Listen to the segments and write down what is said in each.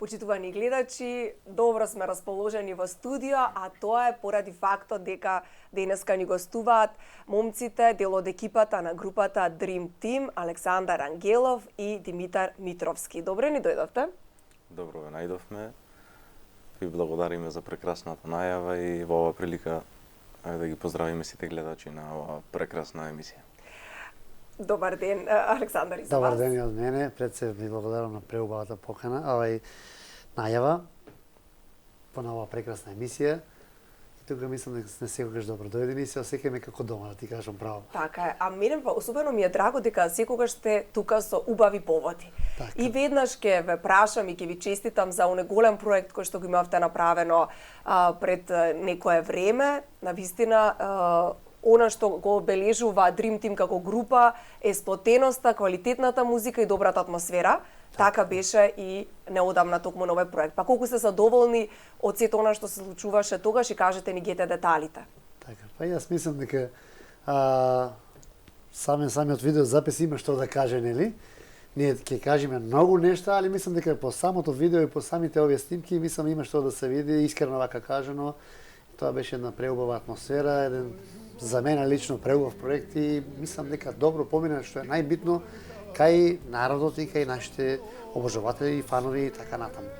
Почитувани гледачи, добро сме расположени во студио, а тоа е поради фактот дека денеска ни гостуваат момците, дел од екипата на групата Dream Team, Александар Ангелов и Димитар Митровски. Добре ни дојдовте? Добро ве најдовме. Ви благодариме за прекрасната најава и во оваа прилика да ги поздравиме сите гледачи на оваа прекрасна емисија. Добар ден, Александар, и за Добар вас. ден и од мене. Пред се ви благодарам на преубавата покана, најава по оваа прекрасна емисија. И тука мислам дека сме секогаш добро дојдени и се осеќаме како дома, да ти кажам право. Така е, а мене особено ми е драго дека секогаш сте тука со убави поводи. Така. И веднаш ќе ве прашам и ќе ви честитам за оној голем проект кој што го имавте направено пред некое време. Навистина, она што го обележува Dream Team како група е сплотеноста, квалитетната музика и добрата атмосфера. Така беше и неодамна токму на овој проект. Па колку сте задоволни од сето она што се случуваше тогаш и кажете ни гете деталите. Така, па јас мислам дека самиот видеозапис има што да каже, нели? Ние ќе кажеме многу нешта, али мислам дека по самото видео и по самите овие снимки мислам има што да се види, искрено вака кажано. Тоа беше една преубава атмосфера, еден за мене лично преубав проект и мислам дека добро помина, што е најбитно кај народот и кај нашите обожаватели и фанови и така натаму.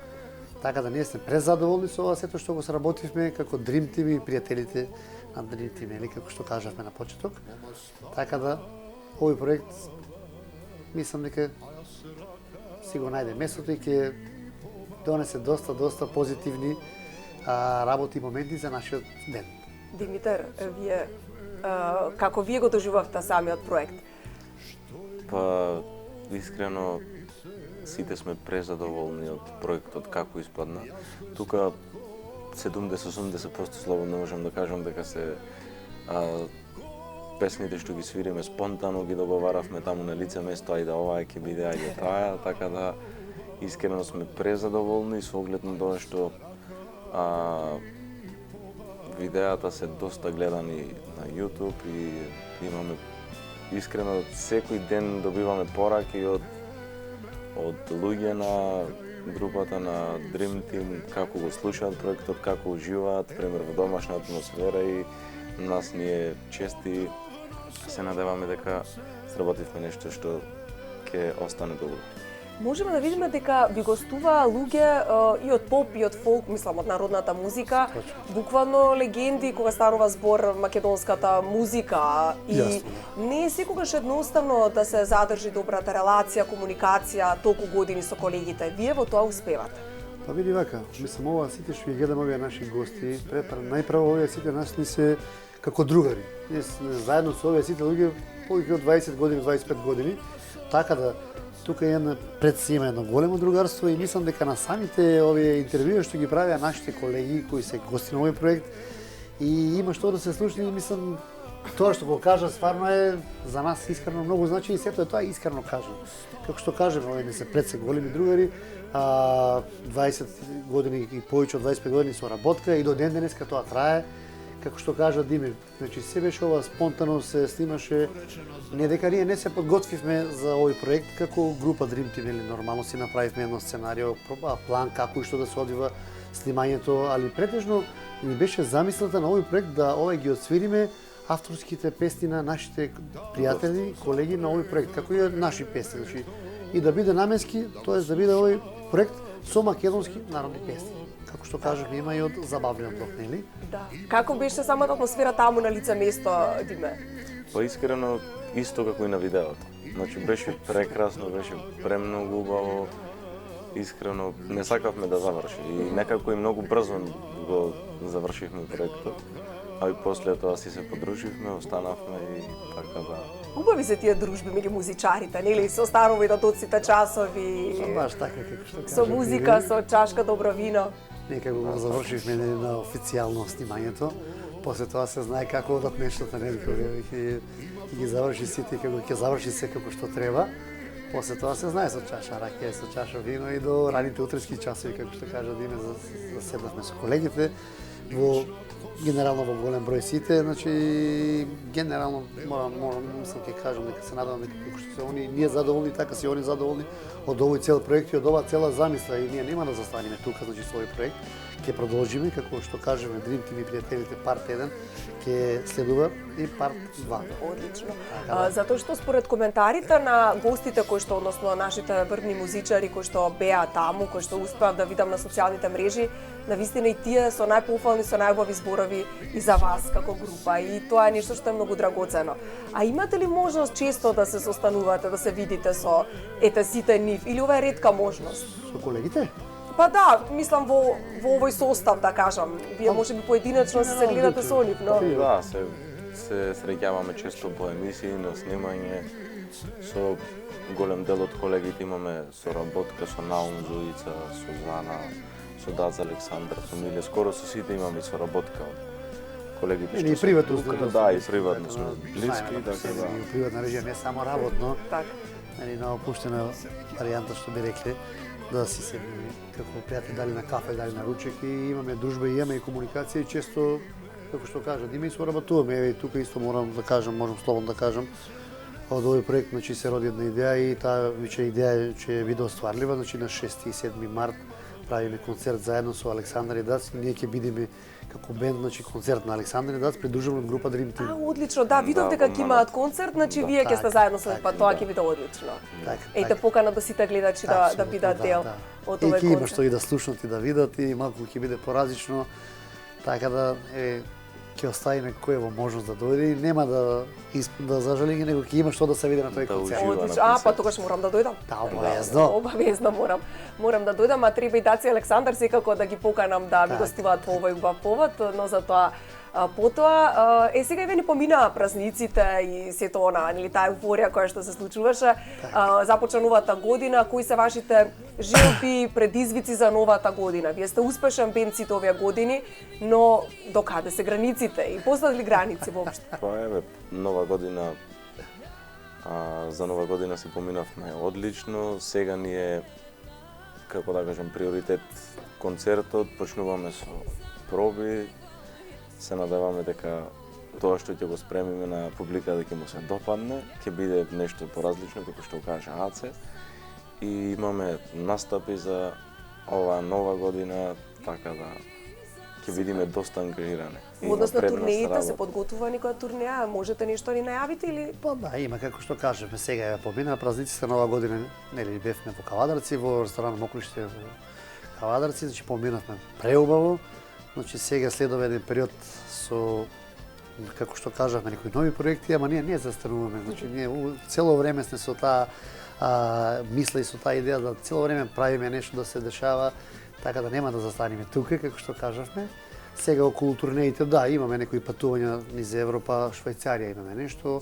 Така да ние сме презадоволни со ова сето што го сработивме како Dream Team и пријателите на Dream Team, или како што кажавме на почеток. Така да овој проект мислам дека си го најде местото и ќе донесе доста позитивни работи и моменти за нашиот бенд. Димитар, вие како вие го доживавте самиот проект? Па, искрено, сите сме презадоволни од проектот како испадна. Тука 70-80% слободно можам да кажам дека се песните што ги свириме спонтано ги договаравме таму на лице место, ајде ова ќе биде, ајде таа, така да искрено сме презадоволни со оглед на тоа што видеата се доста гледани на YouTube и имаме искрено секој ден добиваме пораки од луѓе на групата на Dream Team како го слушаат проектот, како уживаат, пример во домашна атмосфера и нас ни е чести. Се надеваме дека сработивме нешто што ќе остане долго. Можеме да видиме дека ви гостува луѓе и од поп и од фолк, мислам од народната музика, буквално легенди кога станува збор македонската музика и не е секогаш едноставно да се задржи добрата релација, комуникација толку години со колегите. Вие во тоа успевате. Па види вака, мислам ова сите што ги гледаме овие наши гости, најправо овие сите нас ни се како другари. Ние заедно со овие сите луѓе повеќе од 20 години, 25 години, така да тука има пред се има едно големо другарство и мислам дека на самите овие интервјуи што ги правеа нашите колеги кои се гости на овој проект и има што да се слушне и мислам тоа што го кажа стварно е за нас искрено многу значи и сето е тоа искрено кажано. Како што кажеме, овие не се пред се големи другари, 20 години и повеќе од 25 години со работка и до ден денеска тоа трае. Како што кажа Дими, значи се беше ова спонтано се снимаше, не дека ние не се подготвивме за овој проект како група Dream Team, или нормално си направивме едно сценарио, план како и што да се одвива снимањето, али претежно ни беше замислата на овој проект да овој ги отсвириме авторските песни на нашите пријатели, колеги на овој проект, како и наши песни, значи и да биде наменски, тоест да биде овој проект со македонски народни песни. Како што кажавме, има и од забавниот блок, нели? Да. Како беше самата атмосфера таму на лице место, Диме? Па искрено исто како и на видеото. Значи беше прекрасно, беше премногу убаво. Искрено не сакавме да заврши и некако и многу брзо го завршивме проектот. А и после тоа си се подруживме, останавме и така да. Убави се тие дружби меѓу музичарите, нели? Со станови на доците часови. Баш така како што кажа. Со музика, со чашка добро вино. Некако го завршивме на официјално снимањето. После тоа се знае како одат нештата, нели, кога ги заврши сите, како ќе заврши се како што треба. После тоа се знае со чаша ракија, со чаша вино и до раните утрески часови, како што кажа Диме, седнавме со колегите, во генерално во голем број сите, значи генерално мислам ќе кажам дека се надевам дека како што се они ние задоволни, така се они задоволни од овој цел проект и од оваа цела замисла и ние нема да застанеме тука, значи со овој проект ќе продолжиме како што кажеме Dream Team и пријателите парт 1 ќе следува и парт 2. Одлично. Затоа што според коментарите на гостите кои што односно нашите врвни музичари кои што беа таму, кои што успеав да видам на социјалните мрежи, навистина и тие со најпофални, со најубави зборови и за вас како група и тоа е нешто што е многу драгоцено. А имате ли можност често да се состанувате, да се видите со сите нив или ова е ретка можност? Со колегите? Па да, мислам во овој состав да кажам. Вие можеби поединечно се гледате со нив, но Да, се среќаваме често по емисии, на снимање. Со голем дел од колегите имаме соработка со Наум, Зоица, Сузана, со Дац Александр, со Миле, скоро со сите имаме соработка од колегите И приватно да, и приватно сме блиски, така да. И приватна режија, не само работно. така. На опуштена варијанта што би рекле, да си се како пријатели дали на кафе, дали на ручек и имаме дружба и имаме и комуникација и често како што кажа, да и соработуваме. Еве тука исто можам слободно да кажам, од овој проект значи се роди една идеја и таа веќе идеја ќе биде остварлива, значи на 6 и 7 март правиме концерт заедно со Александар и Дац, ние ќе бидеме како бенд, значи концерт на Александар и Дац придружуван од група Dream Team. Одлично, да, видов дека ќе имаат концерт, значи вие ќе сте заедно со нив, па тоа ќе биде одлично. Ејте покана да сите гледачи да бидат дел од овој концерт. И ќе има што и да слушнат и да видат и малку ќе биде поразлично, така да ќе оставиме кој во можност да дојде и нема да зажали, него ќе има што да се види на тој концерт. Одлично, па тогаш морам да дојдам. Да, обавезно. Обавезно морам да дојдам, а треба и Даци Александар секако да ги поканам да ми гостуваат по овој убав повод, но за тоа потоа сега еве ни поминаа празниците и сето она, нели таа еуфорија која што се случуваше. Започна новата година, кои се вашите желби, предизвици за новата година? Вие сте успешен бенд сите овие години, но до каде се границите и постават ли граници воопшто? Па еве нова година за нова година си поминавме одлично. Сега ни е како да кажам приоритет концертот, почнуваме со проби. Се надеваме дека тоа што ќе го спремиме на публика дека му се допадне, ќе биде нешто поразлично како што кажа Аце. И имаме настапи за оваа нова година, така да ќе бидеме доста ангажирани. Односно турнеите се подготвувани која турнеја, можете нешто ни најавите или? Па да, има како што кажеме сега помина празниците нова година, нели бевме во Кавадарци, во ресторан Моклиште во Кавадарци, значи поминавме преубаво. Значи сега следува еден период со како што кажавме некои нови проекти, ама ние не застануваме. Значи ние цело време сме со таа мисла и со таа идеја да цело време правиме нешто да се дешава, така да нема да застанеме тука како што кажавме. Сега околу турнеите да, имаме некои патувања низ Европа, Швајцарија имаме нешто,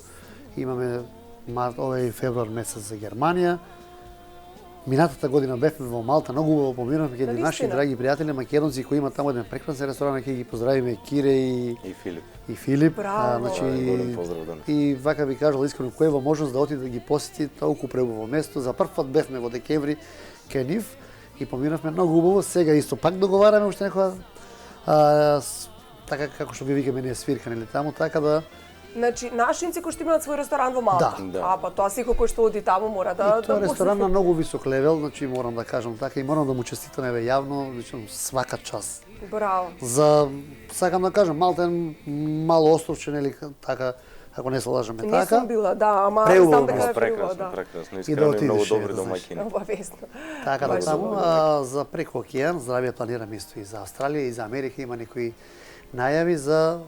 имаме овој февруар месец за Германија. Минатата година бевме во Малта, многу убаво поминавме кај наши драги пријатели македонци кои имаат таму еден прекрасен ресторан, ќе ги поздравиме Кире и Филип. Значи и вака би кажал искрено кој во можност да оти да ги посети толку преубаво место. За прв пат бевме во декември кај нив и поминавме многу убаво. Сега исто пак договараме уште некоја така како што ги викаме ние свирка нели таму, така да. Значи, нашинци кои што имаат свој ресторан во Малта. Да. Па тоа секој кој што оди таму мора да тоа ресторан на многу висок левел, значи морам да кажам така и морам да му честитам еве јавно, значи свака час. Браво. Сакам да кажам, Малта е мало островче, нели така, ако не се лажеме така. Не сум била, да, ама знам дека е прекрасно, прекрасно, искрено многу добри домаќини. Обавезно. Така да таму, за преку океан, здравје планираме исто и за Австралија и за Америка има некои најави за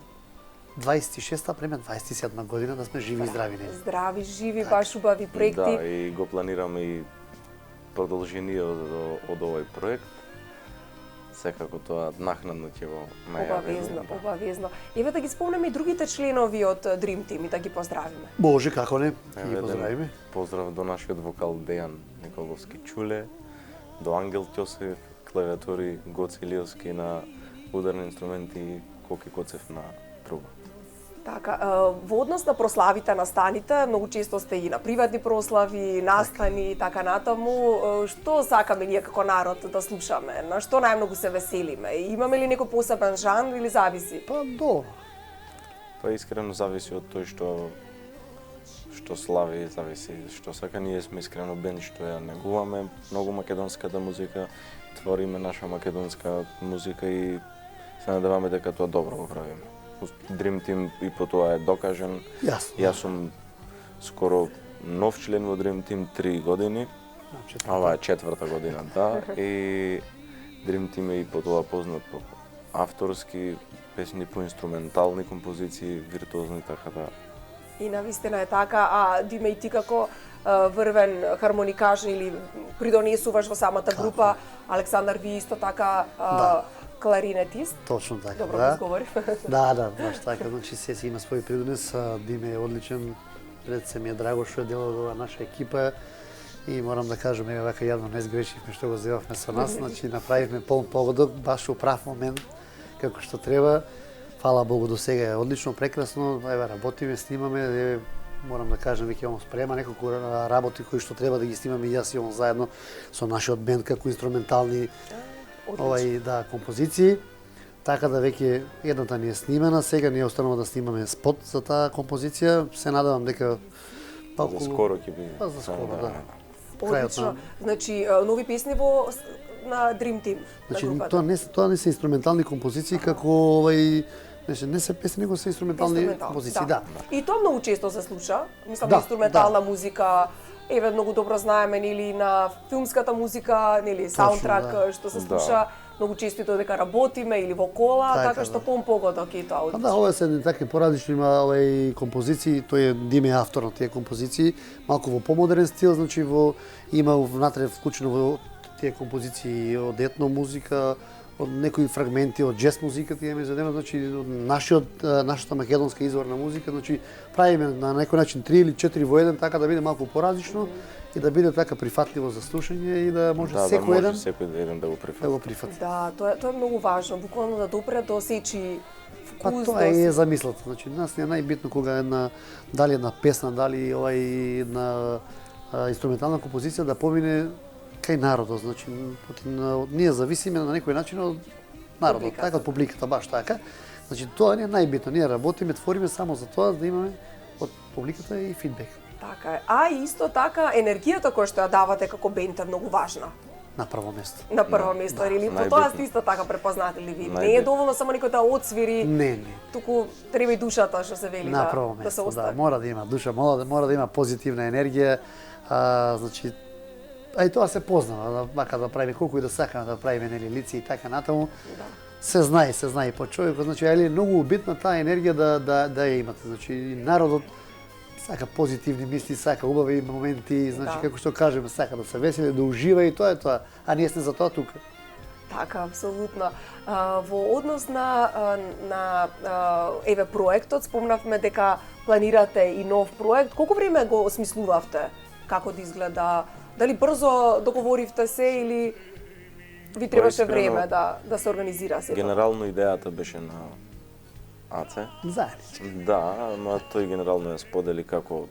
26-та према 27-та година да сме живи и здрави. Здрави, живи, баш убави проекти. Да, и го планираме и продолжение од овој проект. Секако тоа нахнадно ќе го најавиме. Обавезно. Еве да ги спомнеме и другите членови од Dream Team и да ги поздравиме. Може, како не, ги поздравиме. Поздрав до нашиот вокал Дејан Николовски Чуле, до Ангел Ќосев, клавиатури Гоци Илиовски на ударни инструменти, Коки Коцев на труба. Така, во однос на прославите, настаните, многу често сте и на приватни прослави, настани и така натаму. Што сакаме ние како народ да слушаме? На што најмногу се веселиме? Имаме ли некој посебен жанр или зависи? Па добро. Па искрено зависи од тој што слави, зависи што сака. Ние сме искрено бенд што ја негуваме многу македонската музика, твориме наша македонска музика и се надеваме дека тоа добро го правиме. Dream Team и по тоа е докажен. Јас сум скоро нов член во Dream Team 3 години. Ова е 4-та година, да. И Dream Team е и по тоа познат по авторски песни, по инструментални композиции, виртуозни, така да. И навистина е така, а Диме и ти како врвен хармоникаш или придонесуваш во самата група, Александар ви исто така кларинетист. Точно така, добро да. изговорив. Да, баш така, значи се си има свој придонес, Диме е одличен, пред се ми е драго што е дел од оваа наша екипа и морам да кажам, еве вака јавно не сгрешивме што го земавме со нас, значи направивме полн погодок, баш во прав момент, како што треба. Фала Богу, до сега е одлично, прекрасно, еве работиме, снимаме, еве морам да кажам, веќе имам спрема неколку работи кои што треба да ги снимаме и јас и он заедно со нашиот бенд како инструментални композиции. Така да веќе едната ни е снимена, сега ни е останува да снимаме спот за таа композиција. Се надевам дека За скоро ќе би. За скоро, да. Одлично. Значи нови песни во на Dream Team. Значи тоа не се инструментални композиции како не се песни, него се инструментални композиции, да. И тоа многу често се слуша. Мислам инструментална музика. Еве многу добро знаеме нели на филмската музика, нели саундтрак што се слуша. Многу често и тоа дека работиме или во кола, така што погодок и тоа. Да, ова се така поразлично, има композиции, тој е Диме автор на тие композиции, малку во помодерен стил, значи има внатре вклучено во тие композиции од етно музика, од некои фрагменти од џез музиката имаме задема, значи нашата македонска изворна музика, значи правиме на некој начин 3 или 4 во еден, така да биде малку поразлично и да биде така прифатливо за слушање и да може секој еден да го прифати. Да, тоа е многу важно, буквално да допре до сечи вкус. Па тоа е замислата, значи нас не е најбитно кога е дали една песна, дали една инструментална композиција да помине кај народот, значи ние зависиме на некој начин од народот, така од публиката, баш така. Значи тоа не е најбитно, ние работиме, твориме само за тоа да имаме од публиката и фидбек. Така е. А исто така енергијата која што ја давате како бенд е многу важна. На прво место. На прво место, или по тоа сте исто така препознати ли ви? Не е доволно само некој да отсвири. Не. Туку треба и душата што се вели да се остави. Да, мора да има душа, мора да има позитивна енергија. Значи и тоа се познава, вака да правиме колку и да сакаме да правиме нели лици и така натаму. Се знае по човекот, значи е многу битна таа енергија да ја имате. Значи народот сака позитивни мисли, сака убави моменти, значи како што кажеме, сака да се весели, да ужива и тоа е тоа, а ние сме за тоа тука. Така, апсолутно. Во однос на еве проектот, спомнавме дека планирате и нов проект. Колку време го осмислувавте? Како да изгледа? Дали брзо договоривте се или ви требаше време да се организира се? Генерално идејата беше на Аце. Заеднички. Да, но тој генерално ја сподели како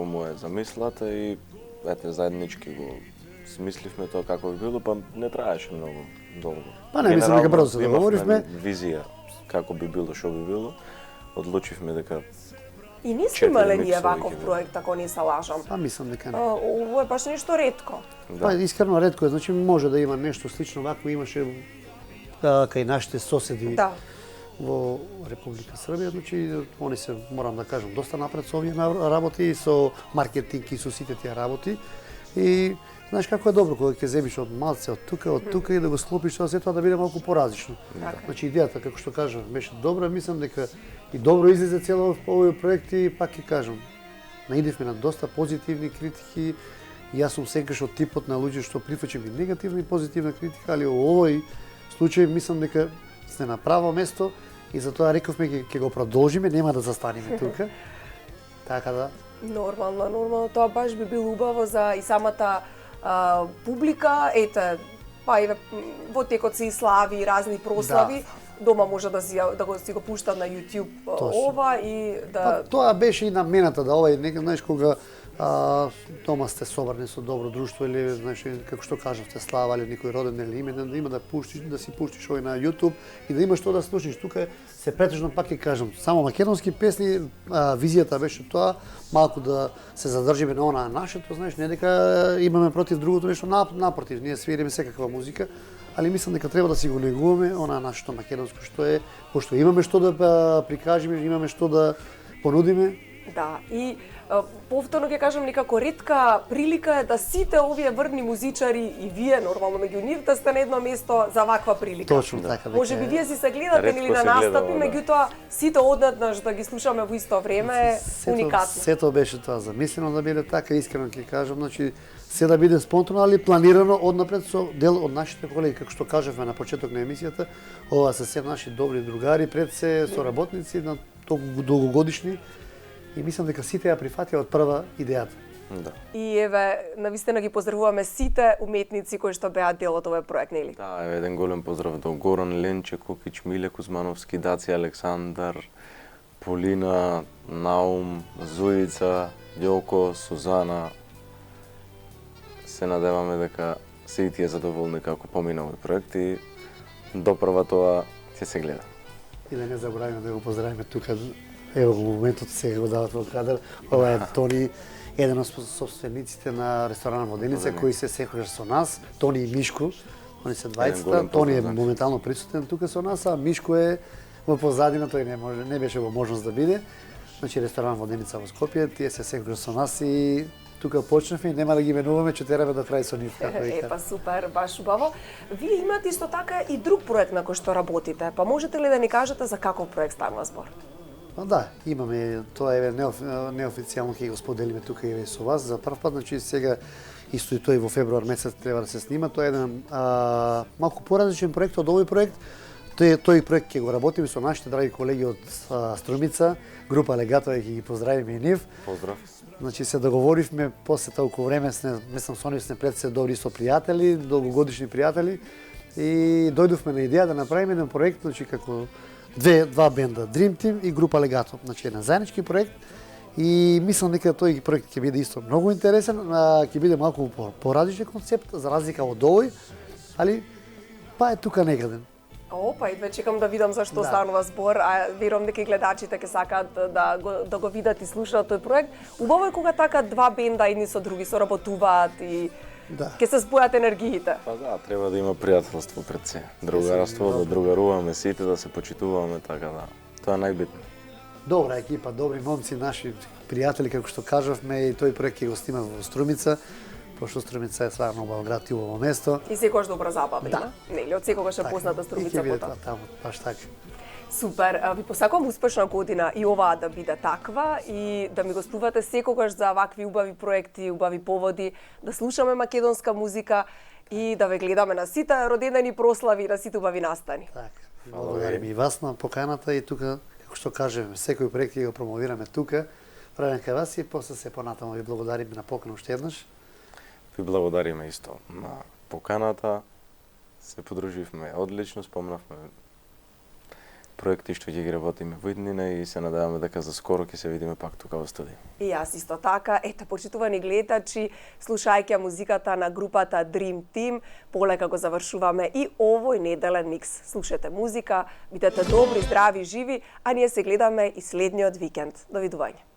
му е замислата и ете заеднички го смисливме тоа како би било, па не траеше многу долго. Па не, мислам дека брзо се договоривме. Визија како би било, што би било. Одлучивме дека и не снимале ние ваков проект, ако не се лажам. Па мислам дека не. Ово е баш нешто ретко. Па искрено ретко е, значи може да има нешто слично вако имаше кај нашите соседи во Република Србија, значи они се, морам да кажам, доста напред со овие работи и со маркетинг и со сите тие работи. И знаеш како е добро кога ќе земиш од малце од тука и да го склопиш тоа се тоа да биде малку поразлично. Значи идејата како што кажав беше добра, мислам дека и добро излезе цело овој проект и пак ќе кажам, наидевме на доста позитивни критики. Јас сум секогаш од типот на луѓе што прифаќам и негативна и позитивна критика, али во овој случај мислам дека сте на право место и затоа рековме ќе го продолжиме, нема да застанеме тука. Така да Нормално, тоа баш би било убаво за и самата публика, ете, па и во текот се и слави, разни прослави, дома може да си го пуштат на YouTube ова и да... Тоа беше и намената да ова знаеш кога дома сте собрани со добро друштво или знаеш како што кажавте слава или некој роден или име да има да си пуштиш овој на YouTube и да имаш што да слушаш. Тука се претежно пак ќе кажам само македонски песни, визијата беше тоа малку да се задржиме на она нашето, знаеш, не дека имаме против другото нешто, напротив, ние свириме секаква музика, али мислам дека треба да си го негуваме она нашето македонско што имаме што да прикажеме, имаме што да понудиме. Да, и повторно ќе кажам некако ретка прилика е да сите овие врни музичари и вие нормално меѓу нив да сте на едно место за ваква прилика. Точно така. Може би вие си се гледате или на настапи, меѓутоа сите однаднаш да ги слушаме во исто време е уникатно. Сето беше тоа замислено да биде така, искрено ќе кажам, значи се да биде спонтано, али планирано однапред со дел од нашите колеги, како што кажавме на почеток на емисијата, ова се се наши добри другари, пред се соработници на долгогодишни. И мислам дека сите ја прифатија од прва идејата. Да. И еве, навистина ги поздравуваме сите уметници кои што беа дел од овој проект, нели? Да, еве еден голем поздрав до Горан Ленче Кукич, Миле Кузмановски, Даци Александар, Полина, Наум, Зуица, Љоко, Сузана. Се надеваме дека се и тие задоволни како помина овој проект и допрва тоа ќе се гледа. И да не забораваме да го поздравиме тука. Ево во моментот сега го дават во кадар. Ова е Тони, еден од собствениците на ресторана Воденица, кои се секогаш со нас. Тони и Мишко, они се двајцата. Тони е моментално присутен тука со нас, а Мишко е во позадина, тој не беше во можност да биде. Значи ресторан Воденица во Скопје, тие се секогаш со нас и тука почнавме и нема да ги менуваме, ќе тераме до крај со нив. Па супер, баш убаво. Вие имате исто така и друг проект на кој што работите. Па можете ли да ни кажете за каков проект станува збор? Да, имаме, тоа е неофицијално ќе го споделиме тука и со вас за прв пат, значи сега исто и тој во февруар месец треба да се снима, тоа е еден малку поразличен проект од овој проект. Тој проект ќе го работиме со нашите драги колеги од Струмица, група Легатови, ќе ги поздравиме и нив. Поздрав. Значи се договоривме после толку време, мислам со нив сме пред се добри со пријатели, долгогодишни пријатели и дојдовме на идеја да направиме еден проект, значи како два бенда, Dream Team и група Легато, значи еден заеднички проект и мислам дека тој проект ќе биде исто многу интересен, ќе биде малку поразличен концепт за разлика од овој, али па е тука некаде. Опа, идве чекам да видам за што станува збор, а верувам дека и гледачите ќе сакаат да го видат и слушаат тој проект. Убаво е кога така два бенда едни со други соработуваат и ќе се спојат енергиите. Па да, треба да има пријателство пред се. Другарство, да другаруваме сите, да се почитуваме, така да. Тоа е најбитно. Добра екипа, добри момци, наши пријатели, како што кажавме, и тој проект ќе го снима во Струмица, пошто Струмица е стварно убаво град и убаво место. И секогаш добра забава има. Нели, од секогаш е позната Струмица потоа. Таму, баш така. Супер, ви посакувам успешна година и оваа да биде таква и да ми гостувате секогаш за вакви убави проекти, убави поводи, да слушаме македонска музика и да ве гледаме на сите родендени прослави и на сите убави настани. Така. Благодарам и вас на поканата и тука, како што кажеме, секој проект ќе го промовираме тука. Правиме кај вас и после се понатаму ви благодариме на покана уште еднаш. Ви благодариме исто на поканата. Се подруживме одлично, спомнавме проекти што ќе ги работиме во иднина и се надеваме дека за скоро ќе се видиме пак тука во студио. И јас исто така. Ете, почитувани гледачи, слушајќи музиката на групата Dream Team, полека го завршуваме и овој неделен микс. Слушате музика, бидете добри, здрави, живи, а ние се гледаме и следниот викенд. Довидување.